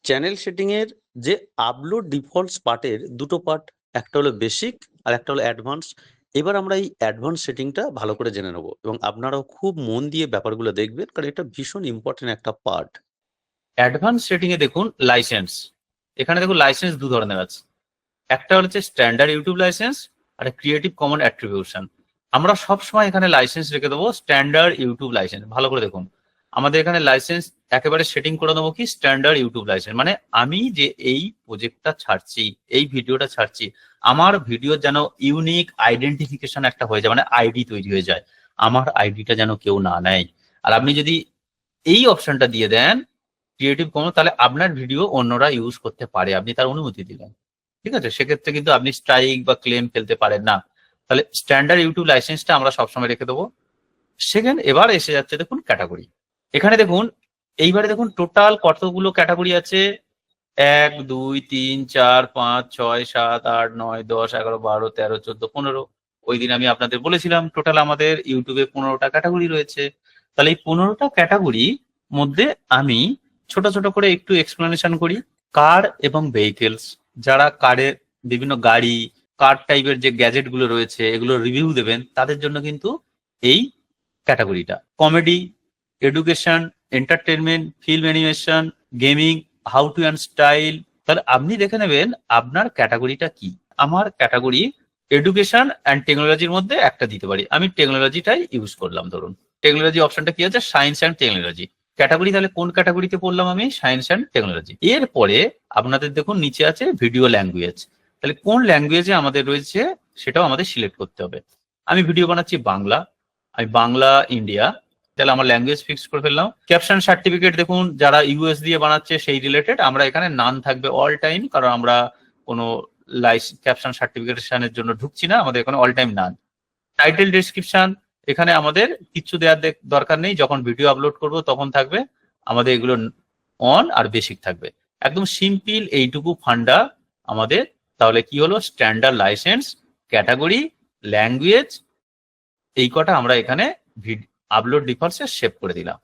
Channel setting এর যে upload defaults পার্টের দুটো পার্ট, একটা হলো বেসিক আর একটা হলো অ্যাডভান্স। এবার আমরা এই অ্যাডভান্স সেটিংটা ভালো করে জেনে নেব এবং আপনারাও খুব মন দিয়ে ব্যাপারগুলো দেখবেন, কারণ এটা ভীষণ ইম্পর্টেন্ট একটা পার্ট। অ্যাডভান্স সেটিং এ দেখুন লাইসেন্স। এখানে দেখুন লাইসেন্স দু ধরনের আছে, একটা হচ্ছে স্ট্যান্ডার্ড ইউটিউব লাইসেন্স আর ক্রিয়েটিভ কমন অ্যাট্রিবিউশন। আমরা সবসময় এখানে লাইসেন্স রেখে দেবো স্ট্যান্ডার্ড ইউটিউব লাইসেন্স। ভালো করে দেখুন, আমাদের এখানে লাইসেন্স একেবারে সেটিং করে দেবো কি স্ট্যান্ডার্ড ইউটিউব লাইসেন্স, মানে আমি যে এই প্রজেক্টটা ছাড়ছি, এই ভিডিওটা ছাড়ছি, আমার ভিডিও যেন ইউনিক আইডেন্টিফিকেশন একটা হয়ে যায়, মানে আইডি তৈরি হয়ে যায়, আমার আইডিটা যেন কেউ না নেয়। আর আপনি যদি এই অপশনটা দিয়ে দেন ক্রিয়েটিভ কমন, তাহলে আপনার ভিডিও অন্যরা ইউজ করতে পারে, আপনি তার অনুমতি দিলেন। ঠিক আছে, সেক্ষেত্রে কিন্তু আপনি স্ট্রাইক বা ক্লেম ফেলতে পারেন না। তাহলে স্ট্যান্ডার্ড ইউটিউব লাইসেন্সটা আমরা সবসময় রেখে দেবো। সেকেন্ড, এবার এসে যাচ্ছে দেখুন ক্যাটাগরি। এখানে দেখুন, এইবারে দেখুন টোটাল কতগুলো ক্যাটাগরি আছে। 1 2 3 4 5 6 7 8 9 10 11 12 13 14 15। ওই দিন আমি আপনাদের বলেছিলাম টোটাল আমাদের ইউটিউবে 15টা ক্যাটাগরি রয়েছে। তাহলে এই 15টা ক্যাটাগরি মধ্যে আমি ছোট ছোট করে একটু এক্সপ্লেনেশন করি। কার এবং ভেহিকেলস, যারা কারের বিভিন্ন গাড়ি, কার টাইপের যে গ্যাজেট গুলো রয়েছে এগুলো রিভিউ দেবেন, তাদের জন্য কিন্তু এই ক্যাটাগরিটা। Comedy, education, entertainment, film animation, gaming, how to and style. তাহলে আপনি দেখে নেবেন আপনার ক্যাটাগরিটা কি। আমার ক্যাটাগরি এডুকেশন অ্যান্ড টেকনোলজির মধ্যে একটা দিতে পারি, আমি টেকনোলজিটাই ইউজ করলাম। ধরুন টেকনোলজি অপশনটা কি আছে, সায়েন্স অ্যান্ড টেকনোলজি ক্যাটাগরি। তাহলে কোন ক্যাটাগরিতে পড়লাম আমি, সায়েন্স অ্যান্ড টেকনোলজি। এরপরে আপনাদের দেখুন নিচে আছে ভিডিও ল্যাঙ্গুয়েজ। তাহলে কোন ল্যাঙ্গুয়েজে আমাদের রয়েছে সেটাও আমাদের সিলেক্ট করতে হবে। আমি ভিডিও বানাচ্ছি বাংলা, আমি বাংলা ইন্ডিয়া, তাহলে আমার ল্যাঙ্গুয়েজ ফিক্স করে ফেললাম। ক্যাপশন সার্টিফিকেট দেখুন, যারা ইউএস দিয়ে বানাচ্ছে সেই রিলেটেড, আমরা এখানে নান থাকবে অল টাইম, কারণ আমরা কোনো ক্যাপশন সার্টিফিকেশনের জন্য ঢুকছি না, আমাদের এখানে অল টাইম নান। টাইটেল ডেসক্রিপশন, এখানে আমাদের কিচ্ছু দেওয়ার দরকার নেই, যখন ভিডিও আপলোড করব তখন থাকবে। আমাদের এগুলো অন আর বেসিক থাকবে, একদম সিম্পল এইটুকু ফান্ডা আমাদের। তাহলে কি হলো, স্ট্যান্ডার্ড লাইসেন্স, ক্যাটাগরি, ল্যাঙ্গুয়েজ, এই কটা আমরা এখানে আপলোড ডিফল্টসে সেভ করে দিলাম।